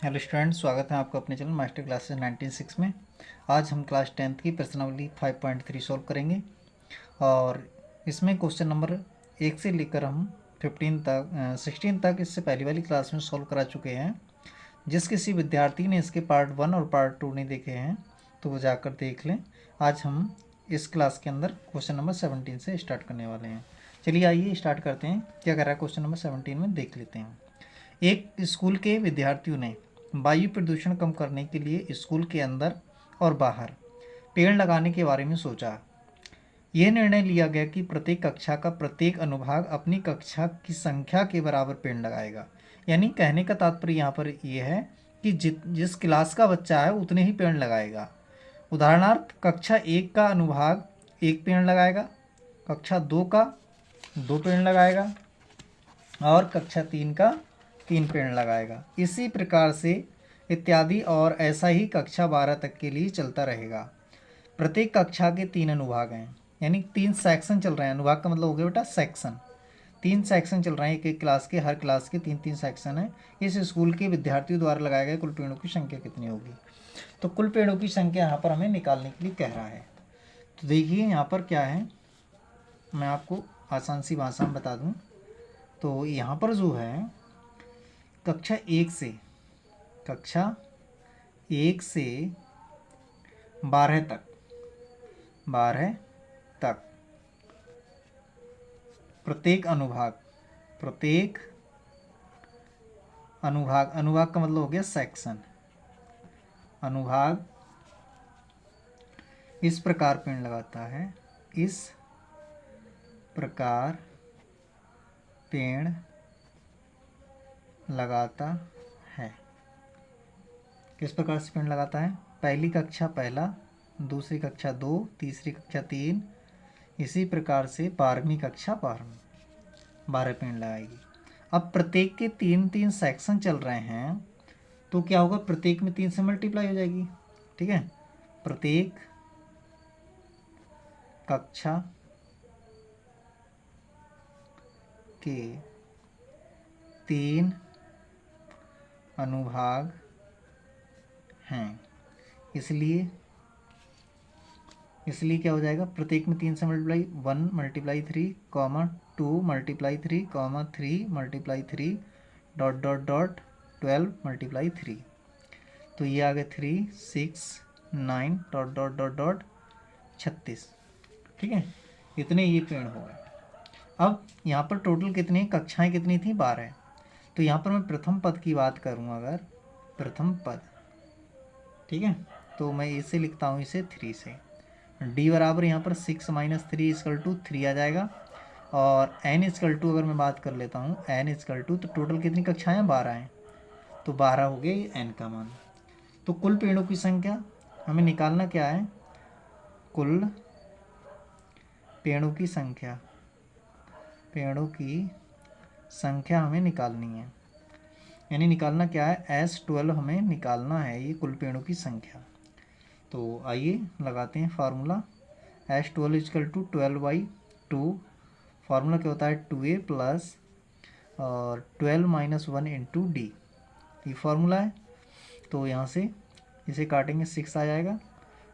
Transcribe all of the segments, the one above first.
Hello student, स्वागत है आपका अपने चैनल मास्टर क्लासेस 96 में। आज हम क्लास 10th की प्रश्नावली 5.3 सॉल्व करेंगे और इसमें क्वेश्चन नंबर 1 से लेकर हम 16 तक इससे पहली वाली क्लास में सॉल्व करा चुके हैं। जिस किसी विद्यार्थी ने इसके पार्ट 1 और पार्ट 2 नहीं देखे हैं तो वो जाकर देख लें। आज हम इस क्लास के अंदर क्वेश्चन नंबर 17 से स्टार्ट करने वाले हैं। चलिए आइए स्टार्ट करते हैं। क्या कर रहा है क्वेश्चन नंबर 17 में, देख लेते हैं। एक स्कूल के विद्यार्थियों ने वायु प्रदूषण कम करने के लिए स्कूल के अंदर और बाहर पेड़ लगाने के बारे में सोचा। यह निर्णय लिया गया कि प्रत्येक कक्षा का प्रत्येक अनुभाग अपनी कक्षा की संख्या के बराबर पेड़ लगाएगा। यानी कहने का तात्पर्य यहाँ पर यह है कि जिस क्लास का बच्चा है उतने ही पेड़ लगाएगा। उदाहरणार्थ, कक्षा 1 का अनुभाग 1 पेड़ लगाएगा, कक्षा 2 का 2 पेड़ लगाएगा और कक्षा 3 का 3 पेड़ लगाएगा। इसी प्रकार से इत्यादि, और ऐसा ही कक्षा 12 तक के लिए चलता रहेगा। प्रत्येक कक्षा के 3 अनुभाग हैं, यानी 3 सेक्शन चल रहे हैं। अनुभाग का मतलब हो गया बेटा सेक्शन। 3 सेक्शन चल रहे हैं एक एक क्लास के, हर क्लास के 3-3 सेक्शन हैं। इस स्कूल के विद्यार्थियों द्वारा लगाए गए कुल पेड़ों की संख्या कितनी होगी? तो कुल पेड़ों की संख्या यहाँ पर हमें निकालने के लिए कह रहा है। तो देखिए यहाँ पर क्या है, मैं आपको आसान सी भाषा में बता दूँ। तो यहाँ पर जो है कक्षा 1 से 12 तक प्रत्येक अनुभाग का मतलब हो गया सेक्शन। अनुभाग इस प्रकार पेड़ लगाता है, इस प्रकार पेड़ लगाता है। किस प्रकार से पेड़ लगाता है? पहली कक्षा पहला, दूसरी कक्षा 2, तीसरी कक्षा 3, इसी प्रकार से 12वीं कक्षा 12 पेड़ लगाएगी। अब प्रत्येक के 3-3 सेक्शन चल रहे हैं, तो क्या होगा, प्रत्येक में 3 से मल्टीप्लाई हो जाएगी। ठीक है, प्रत्येक कक्षा के 3 अनुभाग हैं, इसलिए क्या हो जाएगा, प्रत्येक में 3 से मल्टीप्लाई 1 × 3, 2 × 3, 3 × 3 ... 12 × 3। तो ये आ गए 3, 6, 9 ... 36। ठीक है, इतने ये पेड़ हो गए। अब यहाँ पर टोटल कितनी कक्षाएं कितनी थी? 12। तो यहाँ पर मैं प्रथम पद की बात करूँ, अगर प्रथम पद, ठीक है, तो मैं इसे लिखता हूँ, इसे 3 से। d बराबर यहाँ पर 6 - 3 = 3 आ जाएगा। और n = अगर मैं बात कर लेता हूँ, n = तो टोटल कितनी कक्षाएं हैं? 12 हैं, तो 12 हो गया ये n का मान। तो कुल पेड़ों की संख्या हमें निकालना क्या है? कुल पेड़ों की संख्या हमें निकालनी है। यानी निकालना क्या है? S12 हमें निकालना है, ये कुल पेड़ों की संख्या। तो आइए लगाते हैं फार्मूला। S12 = 12/2। फार्मूला क्या होता है? 2a प्लस और 12 - 1 × d, ये फार्मूला है। तो यहाँ से इसे काटेंगे, 6 आ जाएगा।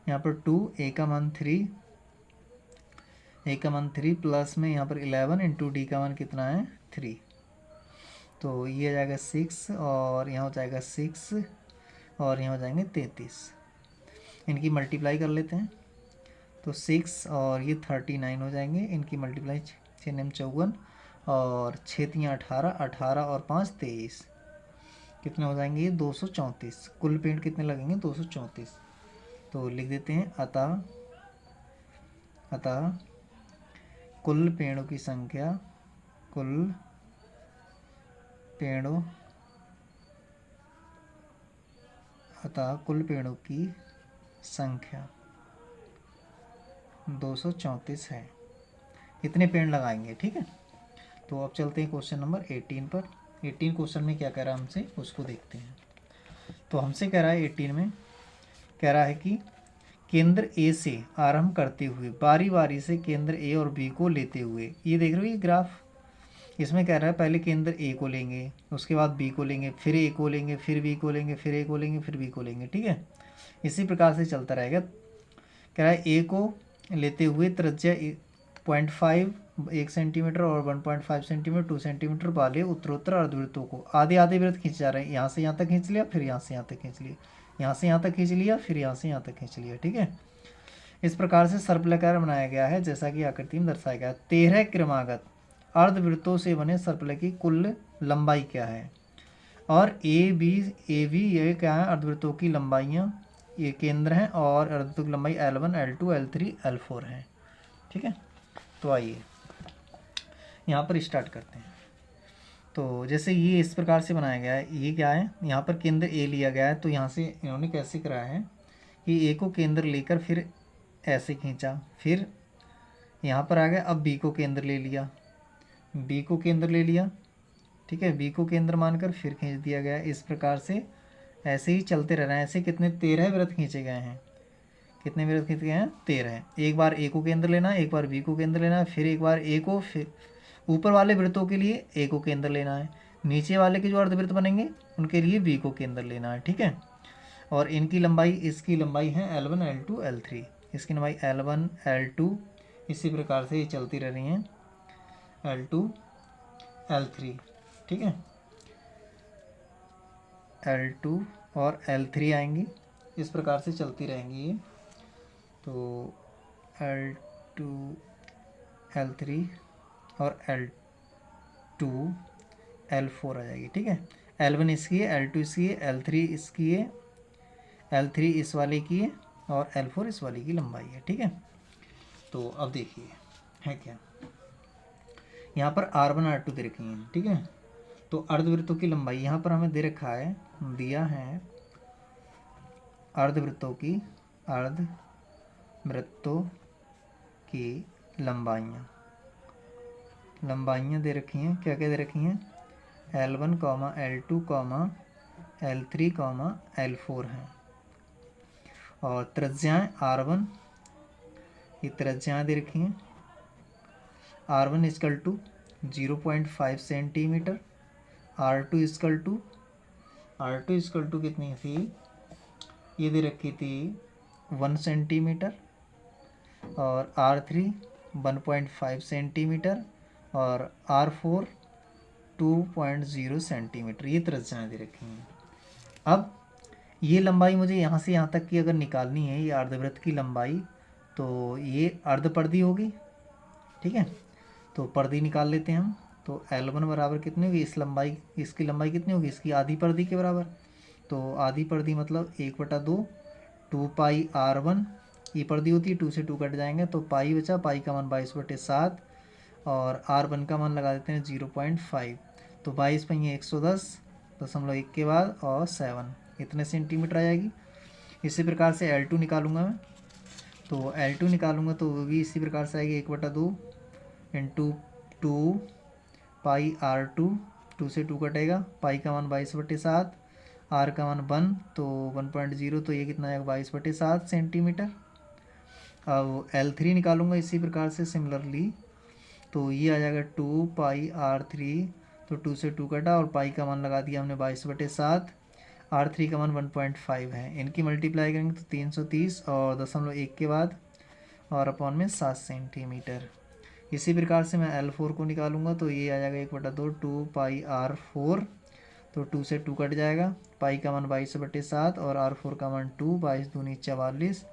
यहाँ पर 2, a का मान 3, प्लस में यहाँ पर 11 × d का मान कितना है? 3। तो ये आ जाएगा 6, और यहाँ हो जाएगा 6, और यहाँ हो जाएंगे 33। इनकी मल्टीप्लाई कर लेते हैं, तो 6 और ये 39 हो जाएंगे। इनकी मल्टीप्लाई 6 × 54 और 6 × 18, 18 और 5 23, कितने हो जाएंगे? ये 234। कुल पेड़ कितने लगेंगे? 234। तो लिख देते हैं, अतः कुल पेड़ों की संख्या, कुल पेड़ों की संख्या 234 है। इतने पेड़ लगाएंगे। ठीक है, तो अब चलते हैं क्वेश्चन नंबर 18 पर। 18 क्वेश्चन में क्या कह रहा है हमसे, उसको देखते हैं। तो हमसे कह रहा है 18 में, कह रहा है कि केंद्र ए से आरंभ करते हुए बारी बारी से केंद्र ए और बी को लेते हुए, ये देख रहे हो ये ग्राफ, इसमें कह रहा है पहले केंद्र ए को लेंगे, उसके बाद बी को लेंगे, फिर ए को लेंगे, फिर बी को लेंगे, फिर ए को लेंगे, फिर बी को लेंगे, ठीक है। इसी प्रकार से चलता रहेगा। कह रहा है ए को लेते हुए त्रिज्या 0.5 1 सेंटीमीटर और 1.5 सेंटीमीटर 2 सेंटीमीटर वाले उत्तरोत्तर अर्धवृत्तों को आधे आधे वृत्त खींचे जा रहे हैं। यहाँ से यहाँ तक खींच लिया, फिर यहाँ से यहाँ तक खींच लिया, यहाँ से यहाँ तक खींच लिया, फिर यहाँ से यहाँ तक खींच लिया, ठीक है। इस प्रकार से सर्पिलाकार बनाया गया है जैसा कि आकृति में दर्शाया गया है। 13 क्रमागत अर्धवृत्तों से बने सर्पिल की कुल लंबाई क्या है। और ए बी ये क्या है, अर्धवृत्तों की लंबाइयाँ ये केंद्र हैं और अर्धवृत्तों की लंबाई L1 L2 L3 L4 है, ठीक है। तो आइए यहाँ पर स्टार्ट करते हैं। तो जैसे ये इस प्रकार से बनाया गया है, ये क्या है, यहाँ पर केंद्र ए लिया गया है। तो यहाँ से इन्होंने कैसे कराया है कि ए को केंद्र लेकर फिर ऐसे खींचा, फिर यहाँ पर आ गया, अब बी को केंद्र ले लिया, बी को केंद्र ले लिया, ठीक है, बी को केंद्र मानकर फिर खींच दिया गया। इस प्रकार से ऐसे ही चलते रह रहे हैं। ऐसे कितने 13 वृत्त खींचे गए हैं। कितने वृत्त खींचे गए हैं, 13। एक बार ए को केंद्र लेना है, एक बार बी को केंद्र लेना है, फिर एक बार ए को, फिर ऊपर वाले वृत्तों के लिए ए को केंद्र लेना है, नीचे वाले के जो अर्धवृत्त बनेंगे उनके लिए बी को केंद्र लेना है, ठीक है। और इनकी लंबाई, इसकी लंबाई है L1 L2 L3, इसकी लंबाई L1 L2, इसी प्रकार से ये चलती रह रही हैं L2 L3, ठीक है। L2 और L3 आएंगी, इस प्रकार से चलती रहेंगी ये। तो L2 L3 और L2 L4 आ जाएगी, ठीक है। L1 इसकी है, L2 इसकी है, L3 इसकी है, L3 इस वाले की है और L4 इस वाले की लंबाई है, ठीक है। तो अब देखिए है क्या, यहाँ पर R1 R2 दे रखी हैं, ठीक है। तो अर्धवृत्तों की लंबाई यहाँ पर हमें दे रखा है, दिया है अर्धवृत्तों की लंबाइयाँ दे रखी हैं। क्या क्या दे रखी हैं, L1, L2, L3, L4 हैं। और त्रिज्याएँ R1, ये त्रिज्याएँ दे रखी हैं। R1 equal to 0.5 centimetre, R2 equal to कितनी थी, ये दे रखी थी 1 सेंटीमीटर, और R3 1.5 सेंटीमीटर और R4 2.0 सेंटीमीटर, ये त्रिज्याएँ दे रखी हैं। अब ये लंबाई मुझे यहाँ से यहाँ तक की अगर निकालनी है, ये अर्धवृत्त की लंबाई, तो ये अर्धपरिधि होगी, ठीक है। तो परिधि निकाल लेते हैं हम। तो L1 बराबर कितनी होगी, इसकी लंबाई कितनी होगी, इसकी आधी परिधि के बराबर। तो आधी परिधि मतलब 1/2 2 पाई R1, ये परिधि होती है, 2 से 2 कट जाएंगे तो पाई बचा, पाई का मान 22/7 और R1 का मान लगा देते हैं 0.5। तो 22 पंजे 110.1 के बाद और 7, इतने सेंटीमीटर आ जाएगी। इसी प्रकार से L2 निकालूंगा मैं। तो L2 निकालूंगा तो वो भी इसी प्रकार से आएगी 1/2 इंटू 2 पाई R2, 2 से 2 कटेगा, पाई का मान 22/7, R का मान 1 तो 1.0, तो ये कितना आएगा 22/7 सेंटीमीटर। अब L3 निकालूंगा इसी प्रकार से सिमिलरली, तो ये आ जाएगा 2 पाई R3, तो 2 से 2 कटा और पाई का मान लगा दिया हमने 22/7, R3 का मान 1.5 है। इनकी मल्टीप्लाई करेंगे तो 330 और 0.1 के बाद और अपॉन में 7 सेंटीमीटर। इसी प्रकार से मैं L4 को निकालूंगा तो ये आ जाएगा 1/2 2 पाई R4, तो 2 से 2 कट जाएगा, पाई का मान 22/7 और R4 का मान 2, 22 दूनी 44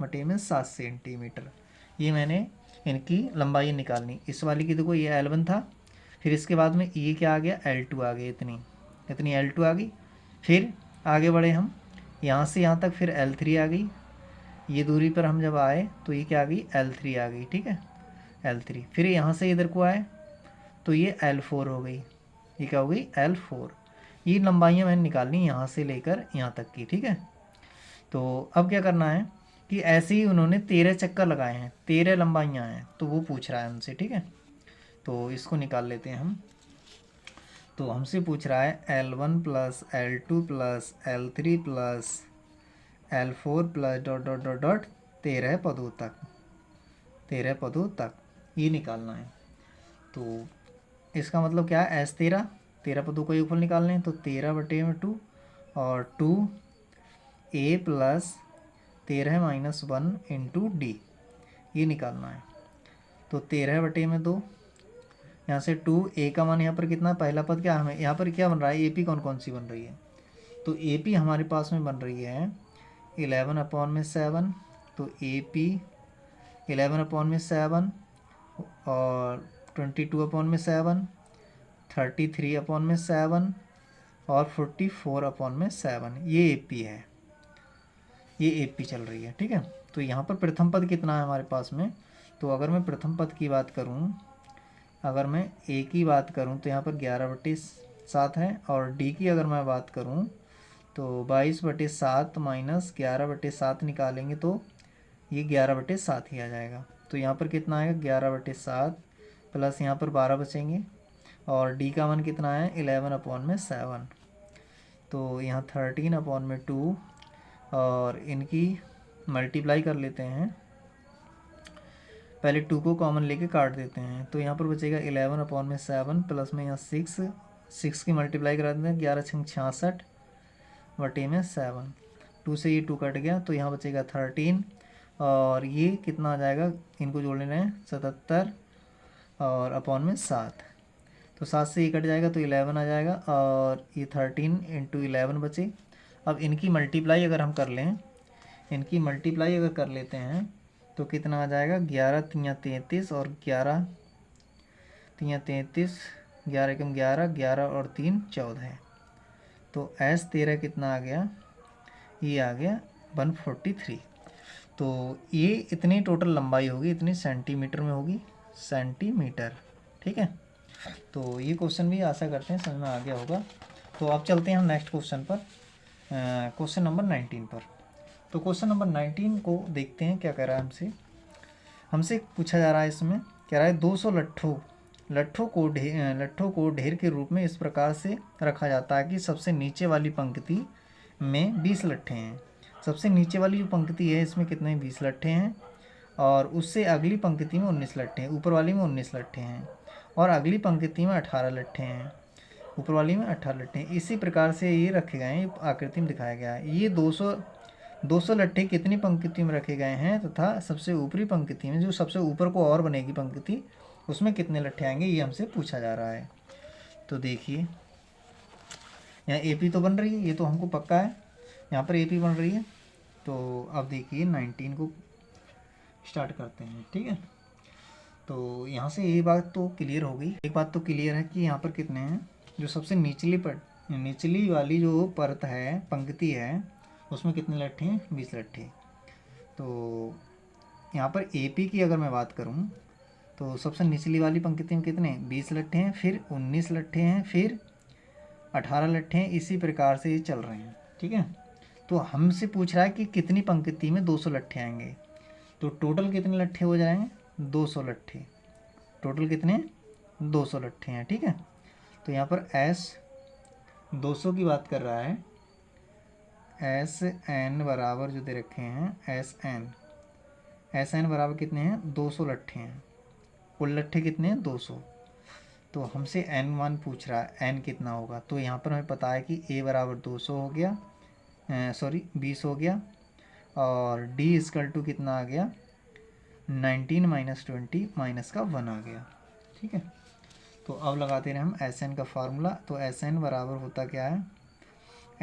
बटे में 7 सेंटीमीटर। ये मैंने इनकी लंबाई निकालनी। इस वाली की देखो ये L1 था, फिर इसके बाद में ये क्या आ गया, L2 आ गई, इतनी L2 आ गई। फिर आगे बढ़े हम, यहाँ से यहाँ तक, फिर L3 आ गई। ये दूरी पर हम जब आए तो ये क्या आ गई, L3 आ गई, ठीक है, L3। फिर यहाँ से इधर को आए तो ये L4 हो गई, ये क्या हो गई, L4। ये लंबाइयाँ मैंने निकालनी यहाँ से लेकर यहाँ तक की, ठीक है। तो अब क्या करना है कि ऐसे ही उन्होंने 13 चक्कर लगाए हैं, 13 लंबाइयाँ हैं, तो वो पूछ रहा है हमसे, ठीक है। तो इसको निकाल लेते हैं हम। तो हमसे पूछ रहा है L1 plus L2 plus L3 plus L4 plus ... 13 पदों तक, ये निकालना है। तो इसका मतलब क्या है, एस 13, 13 पर 2 का योगफल निकालने हैं तो 13/2 और 2a प्लस 13-1 इंटू डी, ये निकालना है। तो 13/2, यहाँ से 2a का मान यहाँ पर कितना, पहला पद क्या हमें यहाँ पर क्या बन रहा है, ए पी कौन कौन सी बन रही है, तो ए पी हमारे पास में बन रही है 11/7, तो ए पी 11/7 और 22/7, 33/7 और 44/7, ये ए पी है, ये ए पी चल रही है। ठीक है, तो यहाँ पर प्रथम पद कितना है हमारे पास में, तो अगर मैं प्रथम पद की बात करूँ, अगर मैं ए की बात करूँ तो यहाँ पर 11/7 है, और डी की अगर मैं बात करूँ तो 22/7 माइनस 11/7 निकालेंगे तो ये 11/7 ही आ जाएगा। तो यहाँ पर कितना आएगा 11/7 प्लस यहाँ पर 12 बचेंगे, और डी का मान कितना है 11/7, तो यहाँ 13/2 और इनकी मल्टीप्लाई कर लेते हैं, पहले 2 को कॉमन लेके काट देते हैं, तो यहाँ पर बचेगा 11/7 प्लस में यहाँ 6 की मल्टीप्लाई करा देते हैं, 11×6 = 66/7, 2 से ये 2 कट गया तो यहाँ बचेगा 13, और ये कितना आ जाएगा, इनको जोड़ लेना है 77 और /7, तो 7 से ये कट जाएगा तो 11 आ जाएगा, और ये 13 × 11 बचे। अब इनकी मल्टीप्लाई अगर हम कर लें, इनकी मल्टीप्लाई अगर कर लेते हैं तो कितना आ जाएगा, 11×3 = 33 और 11×3 = 33, 11×11 11 और 3 14 है, तो S13 कितना आ गया, ये आ गया 143। तो ये इतनी टोटल लंबाई होगी, इतनी सेंटीमीटर में होगी, सेंटीमीटर। ठीक है, तो ये क्वेश्चन भी आशा करते हैं समझ में आ गया होगा। तो अब चलते हैं हम नेक्स्ट क्वेश्चन पर, क्वेश्चन नंबर 19 पर। तो क्वेश्चन नंबर 19 को देखते हैं क्या कह रहा है हमसे पूछा जा रहा है, इसमें कह रहा है 200 लट्ठों को ढेर के रूप में इस प्रकार से रखा जाता है कि सबसे नीचे वाली पंक्ति में 20 लट्ठे हैं। सबसे नीचे वाली जो पंक्ति है इसमें कितने 20 लट्ठे हैं, और उससे अगली पंक्ति में 19 लट्ठे हैं, ऊपर वाली में 19 लट्ठे हैं, और अगली पंक्ति में 18 लट्ठे हैं, ऊपर वाली में 18 लट्ठे हैं। इसी प्रकार से ये रखे गए हैं, आकृति में दिखाया गया है। ये 200 लट्ठे कितनी पंक्ति में रखे गए हैं, तथा सबसे ऊपरी पंक्ति में, जो सबसे ऊपर को और बनेगी पंक्ति, उसमें कितने लट्ठे आएंगे, ये हमसे पूछा जा रहा है। तो देखिए यहाँ ए पी तो बन रही है, ये तो हमको पक्का है, यहाँ पर ए पी बन रही है। तो अब देखिए 19 को स्टार्ट करते हैं। ठीक है, तो यहाँ से ये बात तो क्लियर हो गई। एक बात तो क्लियर है कि यहाँ पर कितने हैं, जो सबसे निचली वाली जो परत है, पंक्ति है, उसमें कितने लट्ठे हैं 20 लट्ठे। तो यहाँ पर ए पी की अगर मैं बात करूँ तो सबसे निचली वाली पंक्ति में कितने 20 लट्ठे हैं, फिर 19 लट्ठे हैं, फिर 18 लट्ठे हैं, इसी प्रकार से ये चल रहे हैं। ठीक है, तो हमसे पूछ रहा है कि कितनी पंक्ति में 200 लट्ठे आएंगे, तो टोटल कितने लट्ठे हो जाएंगे 200 लट्ठे, टोटल कितने 200 लट्ठे हैं। ठीक है, तो यहाँ पर S 200 की बात कर रहा है, SN बराबर जो दे रखे हैं SN बराबर कितने हैं 200 लट्ठे हैं, कुल लट्ठे कितने हैं 200। तो हमसे N मान पूछ रहा है, N कितना होगा, तो यहाँ पर हमें पता है कि A बराबर 200 हो गया, 20 हो गया, और D = कितना आ गया 19 - 20 -1 आ गया। ठीक है, तो अब लगाते रहे हम SN का फार्मूला। तो SN बराबर होता क्या है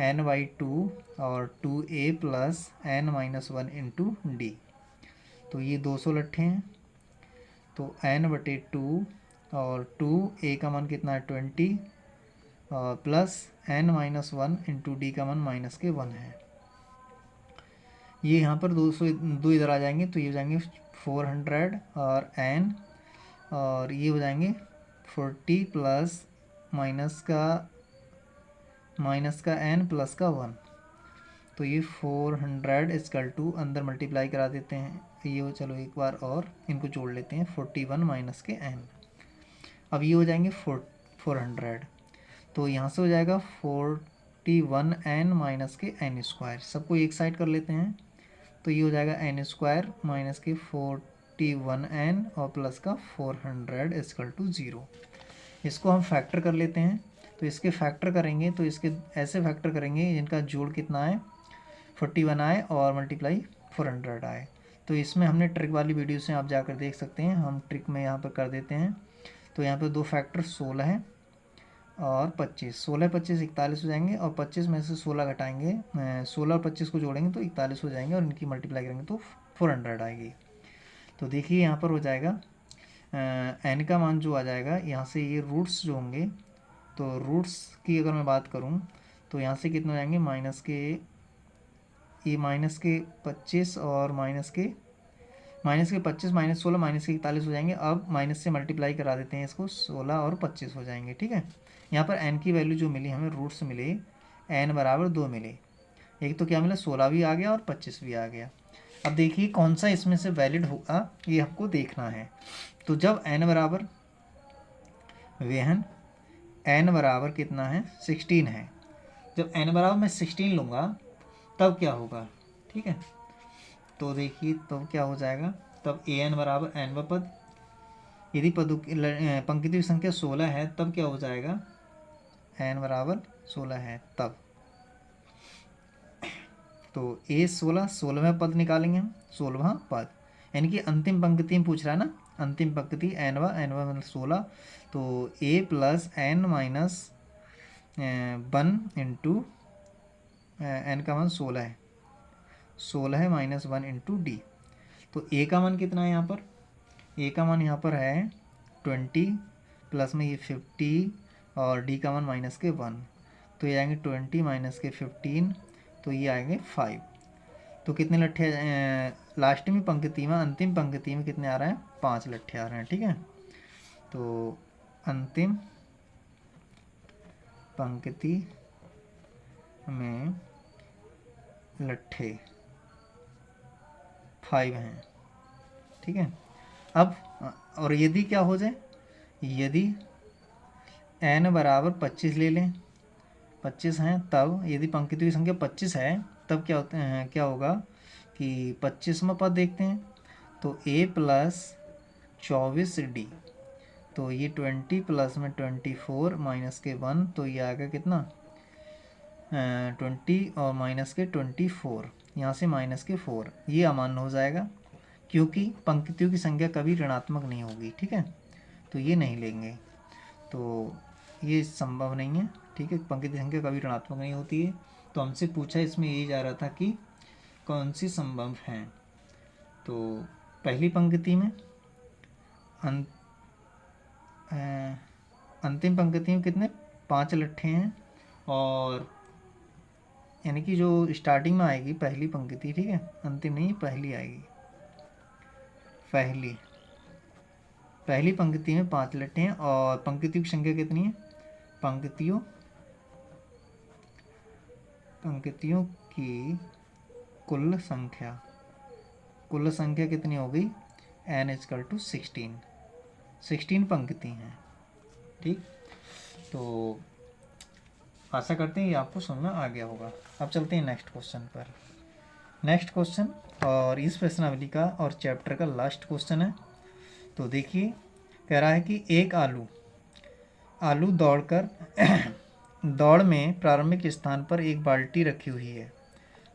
n/2 और 2a plus n-1 into D. तो ये 200 लट्ठे हैं, तो n/2 और 2a का मान कितना है 20 और प्लस n-1 इंटू डी का मान -1 है। ये यहाँ पर 202 इधर आ जाएंगे, तो ये हो जाएंगे 400 और n, और ये हो जाएंगे 40 प्लस माइनस का n प्लस का 1। तो ये 400 अंदर मल्टीप्लाई करा देते हैं, ये हो, चलो एक बार और इनको जोड़ लेते हैं 41 माइनस के n। अब ये हो जाएंगे 400, तो यहाँ से हो जाएगा 41n माइनस के n², सबको एक साइड कर लेते हैं, तो ये हो जाएगा n² माइनस के 41n और प्लस का 400 = 0। इसको हम फैक्टर कर लेते हैं। तो इसके फैक्टर करेंगे तो इसके ऐसे फैक्टर करेंगे जिनका जोड़ कितना आए 41 आए और मल्टीप्लाई 400 आए। तो इसमें हमने ट्रिक वाली वीडियो से आप जाकर देख सकते हैं, हम ट्रिक में यहाँ पर कर देते हैं। तो यहाँ पर दो फैक्टर 16 है और 25, 16 25 41 हो जाएंगे और 25 में से 16 घटाएंगे, 16 और 25 को जोड़ेंगे तो 41 हो जाएंगे और इनकी मल्टीप्लाई करेंगे तो 400 आएगी। तो देखिए यहाँ पर हो जाएगा एन का मान जो आ जाएगा, यहाँ से ये रूट्स जो होंगे, तो रूट्स की अगर मैं बात करूँ तो यहाँ से कितने हो जाएंगे माइनस के 25 और माइनस के 25 माइनस 16 माइनस के 41 हो जाएंगे। अब माइनस से मल्टीप्लाई करा देते हैं इसको, 16 और 25 हो जाएंगे। ठीक है, यहाँ पर एन की वैल्यू जो मिली हमें रूट्स मिले एन बराबर 2 मिले। एक तो क्या मिला 16 भी आ गया और 25 भी आ गया। अब देखिए कौन सा इसमें से वैलिड होगा ये आपको देखना है। तो जब एन बराबर वेहन एन बराबर कितना है 16 है, जब एन बराबर मैं 16 लूँगा तब क्या होगा। ठीक है, तो देखिए तब क्या हो जाएगा, तब ए एन बराबर एन व पद, यदि पंक्ति की संख्या 16 है तब क्या हो जाएगा एन बराबर 16 है तब। तो ए 16वें पद निकालेंगे हम, 16वां पद, यानी कि अंतिम पंक्ति में पूछ रहा है ना, अंतिम पंक्ति एनवा मतलब 16, तो A plus n minus 1 into n का मान 16 है, 16 है माइनस 1 इंटू डी। तो ए का मान कितना है यहाँ पर, ए का मान यहाँ पर है 20 प्लस में ये 50 और डी का मान माइनस के 1, तो ये आएंगे 20 माइनस के 15, तो ये आएंगे 5। तो कितने लट्ठे लास्ट में पंक्ति में अंतिम पंक्ति में कितने आ रहे हैं 5 लट्ठे आ रहे हैं। ठीक है, तो अंतिम पंक्ति में लट्ठे 5 हैं। ठीक है, अब और यदि क्या हो जाए, यदि n बराबर 25 ले लें, 25 हैं, तब यदि पंक्ति की संख्या 25 है तब क्या होते हैं, क्या होगा कि 25वां पद देखते हैं, तो a प्लस 24d, तो ये 20 प्लस में 24 माइनस के 1, तो ये आएगा कितना 20 और माइनस के 24, यहाँ से माइनस के 4, ये अमान्य हो जाएगा क्योंकि पंक्तियों की संख्या कभी ऋणात्मक नहीं होगी। ठीक है, तो ये नहीं लेंगे, तो ये संभव नहीं है। ठीक है, पंक्ति की संख्या कभी ऋणात्मक नहीं होती है। तो हमसे पूछा इसमें यही जा रहा था कि कौन सी संभव हैं। तो पहली पंक्ति में अंतिम पंक्ति में कितने 5 लट्ठे हैं, और यानी कि जो स्टार्टिंग में आएगी पहली पंक्ति, ठीक है, अंतिम नहीं पहली आएगी, पहली पंक्ति में 5 लट्ठे हैं और पंक्तियों की संख्या कितनी है, पंक्तियों की कुल संख्या कितनी हो गई n = 16 पंक्ति हैं। ठीक, तो आशा करते हैं ये आपको समझ में आ गया होगा। अब चलते हैं नेक्स्ट क्वेश्चन पर। नेक्स्ट क्वेश्चन और इस प्रश्नावली का और चैप्टर का लास्ट क्वेश्चन है। तो देखिए कह रहा है कि एक आलू दौड़ में प्रारंभिक स्थान पर एक बाल्टी रखी हुई है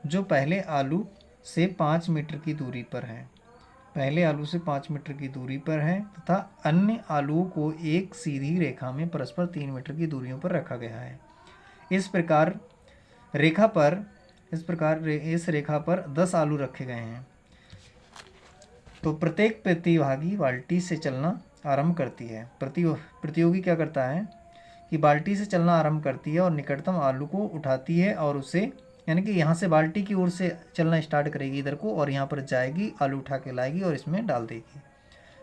जो पहले आलू से 5 मीटर की दूरी पर है, तथा अन्य आलुओं को एक सीधी रेखा में परस्पर 3 मीटर की दूरियों पर रखा गया है। इस रेखा पर 10 आलू रखे गए हैं। तो प्रत्येक प्रतिभागी बाल्टी से चलना आरंभ करती है। प्रतियोगी क्या करता है कि बाल्टी से चलना आरंभ करती है और निकटतम आलू को उठाती है और उसे, यानी कि यहाँ से बाल्टी की ओर से चलना स्टार्ट करेगी इधर को, और यहाँ पर जाएगी, आलू उठा के लाएगी और इसमें डाल देगी।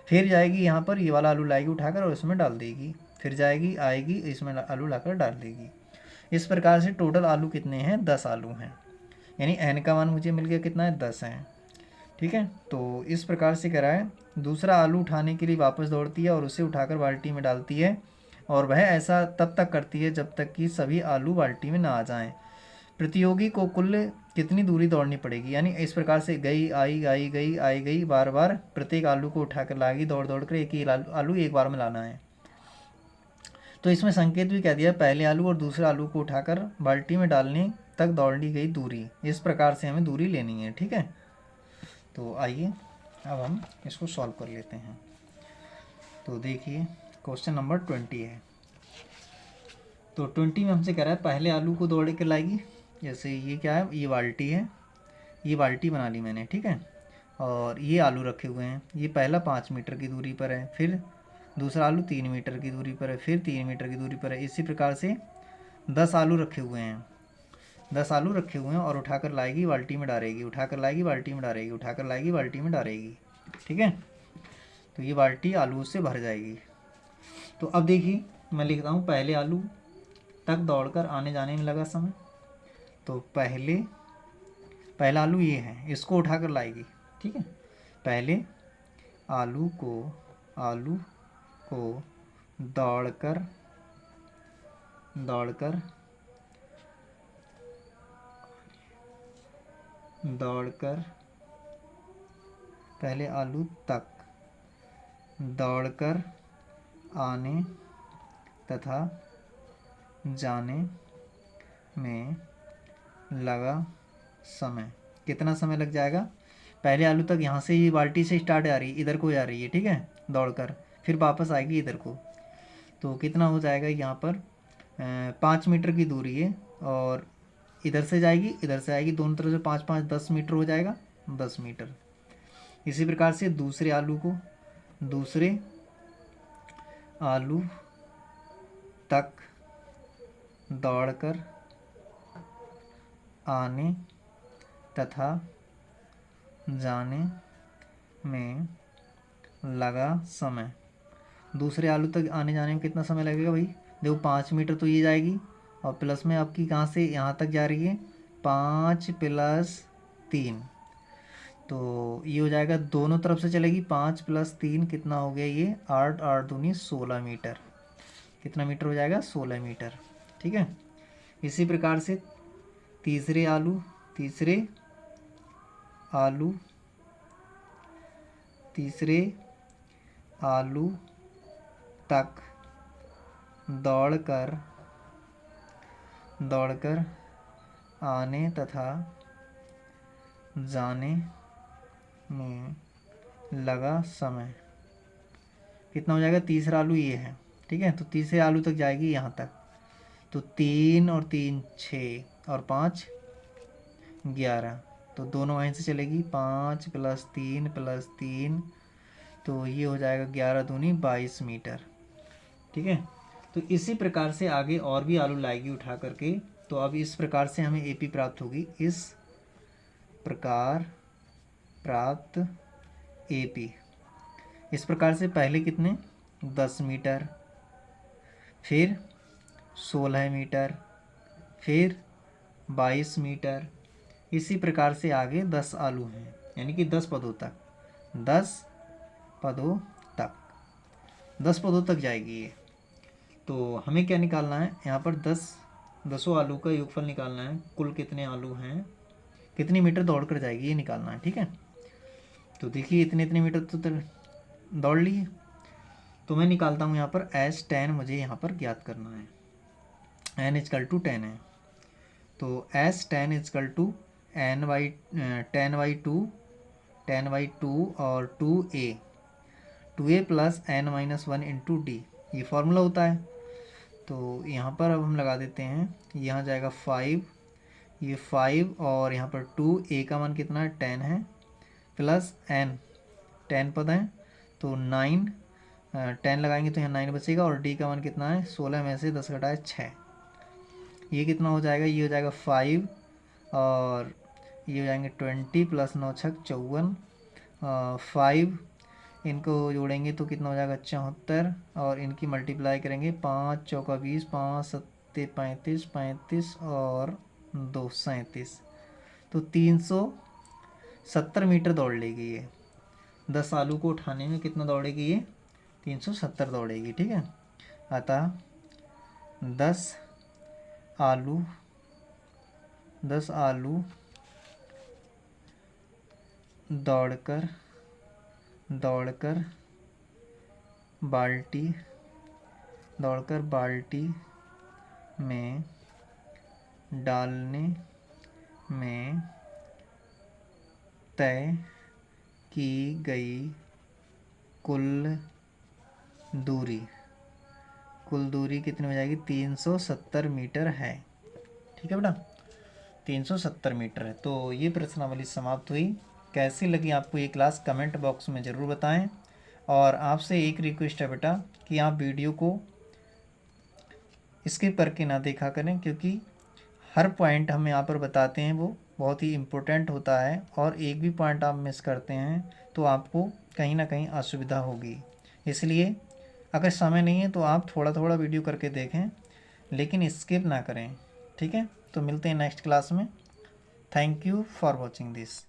फिर जाएगी यहाँ पर, ये वाला आलू लाएगी उठाकर और इसमें डाल देगी। फिर जाएगी, आएगी, इसमें आलू लाकर डाल देगी। इस प्रकार से टोटल आलू कितने हैं 10 आलू हैं, यानी n का मान मुझे मिल गया कितना है 10 है। ठीक है, तो इस प्रकार से कह रहा है दूसरा आलू उठाने के लिए वापस दौड़ती है और उसे उठाकर बाल्टी में डालती है, और वह ऐसा तब तक करती है जब तक कि सभी आलू बाल्टी में ना आ जाएं। प्रतियोगी को कुल कितनी दूरी दौड़नी पड़ेगी, यानी इस प्रकार से गई आई गई बार बार प्रत्येक आलू को उठाकर लाएगी, दौड़ कर एक ही आलू एक बार में लाना है। तो इसमें संकेत भी कह दिया, पहले आलू और दूसरे आलू को उठाकर बाल्टी में डालने तक दौड़ी गई दूरी, इस प्रकार से हमें दूरी लेनी है। ठीक है, तो आइए अब हम इसको सॉल्व कर लेते हैं। तो देखिए क्वेश्चन नंबर 20 है। तो 20 में हमसे कह रहा है पहले आलू को दौड़ के लाएगी, जैसे ये क्या है, ये बाल्टी है, ये बाल्टी बना ली मैंने। ठीक है, और ये आलू रखे हुए हैं, ये पहला 5 मीटर की दूरी पर है, फिर दूसरा आलू 3 मीटर की दूरी पर है, फिर 3 मीटर की दूरी पर है। इसी प्रकार से 10 आलू रखे हुए हैं, 10 आलू रखे हुए हैं और उठाकर लाएगी बाल्टी में डालेगी, उठाकर लाएगी बाल्टी में डालेगी, उठाकर लाएगी बाल्टी में डालेगी। ठीक है, तो ये बाल्टी आलू से भर जाएगी। तो अब देखिए मैं लिखता हूँ पहले आलू तक दौड़कर आने जाने में लगा समय। तो पहला आलू ये है, इसको उठाकर लाएगी। ठीक है, पहले आलू को दौड़कर पहले आलू तक दौड़कर आने तथा जाने में लगा समय। कितना समय लग जाएगा? पहले आलू तक यहाँ से ये बाल्टी से स्टार्ट आ रही है, इधर को जा रही है। ठीक है, दौड़कर फिर वापस आएगी इधर को, तो कितना हो जाएगा यहाँ पर 5 मीटर की दूरी है, और इधर से जाएगी इधर से आएगी, दोनों तरफ से 5 5 10 मीटर हो जाएगा, 10 मीटर। इसी प्रकार से दूसरे आलू तक दौड़कर आने तथा जाने में लगा समय। दूसरे आलू तक आने जाने में कितना समय लगेगा भाई? देखो 5 मीटर तो ये जाएगी, और प्लस में आपकी कहाँ से यहाँ तक जा रही है, 5 + 3, तो ये हो जाएगा, दोनों तरफ से चलेगी। 5 + 3 कितना हो गया? ये 8 8 दूनी 16 मीटर। कितना मीटर हो जाएगा? 16 मीटर। ठीक है, इसी प्रकार से तीसरे आलू तक दौड़कर आने तथा जाने में लगा समय। कितना हो जाएगा? तीसरा आलू ये है। ठीक है, तो तीसरे आलू तक जाएगी यहाँ तक, तो 3 और 3 6 और 5 11, तो दोनों वहीं से चलेगी। 5 + 3 + 3, तो ये हो जाएगा 11 दूनी 22 मीटर। ठीक है, तो इसी प्रकार से आगे और भी आलू लाएगी उठा करके। तो अब इस प्रकार से हमें एपी प्राप्त होगी, इस प्रकार प्राप्त एपी। इस प्रकार से पहले कितने? 10 मीटर, फिर 16 मीटर, फिर 22 मीटर। इसी प्रकार से आगे 10 आलू हैं, यानी कि 10 पदों तक, 10 पदों तक जाएगी ये। तो हमें क्या निकालना है यहाँ पर? 10 आलू का योगफल निकालना है। कुल कितने आलू हैं, कितनी मीटर दौड़ कर जाएगी, ये निकालना है। ठीक है, तो देखिए इतने मीटर तो दौड़ लिए। तो मैं निकालता हूँ यहाँ पर S10, मुझे यहाँ पर ज्ञात करना है। n = 10 है, तो S10 = n/10/2 और 2a + n-1 × d, ये फॉर्मूला होता है। तो यहाँ पर अब हम लगा देते हैं, यहाँ जाएगा 5, ये 5 और यहाँ पर 2, a का मान कितना है? 10 है, प्लस n, 10 पद हैं तो 9, 10 लगाएंगे तो यहाँ 9 बचेगा, और d का मान कितना है? 16 में से 10 घटाए 6, ये कितना हो जाएगा? ये हो जाएगा 5, और ये हो जाएंगे 20 + 9 × 6 = 54, 5 इनको जोड़ेंगे तो कितना हो जाएगा? 74, और इनकी मल्टीप्लाई करेंगे, 5 × 4 = 20, 5 × 7 = 35, 35 और 2 = 37, तो 370 मीटर दौड़ लेगी ये। 10 आलू को उठाने में कितना दौड़ेगी ये? 370 दौड़ेगी। ठीक है, अतः 10 आलू दौड़कर बाल्टी दौड़कर बाल्टी में डालने में तय की गई कुल दूरी कितनी हो जाएगी? 370 मीटर है। ठीक है बेटा, 370 मीटर है। तो ये प्रश्नावली समाप्त हुई। कैसी लगी आपको ये क्लास कमेंट बॉक्स में ज़रूर बताएं। और आपसे एक रिक्वेस्ट है बेटा कि आप वीडियो को स्किप करके ना देखा करें, क्योंकि हर पॉइंट हम यहाँ पर बताते हैं वो बहुत ही इम्पोर्टेंट होता है, और एक भी पॉइंट आप मिस करते हैं तो आपको कहीं ना कहीं असुविधा होगी। इसलिए अगर समय नहीं है तो आप थोड़ा थोड़ा वीडियो करके देखें, लेकिन स्किप ना करें। ठीक है, तो मिलते हैं नेक्स्ट क्लास में। Thank you for watching this.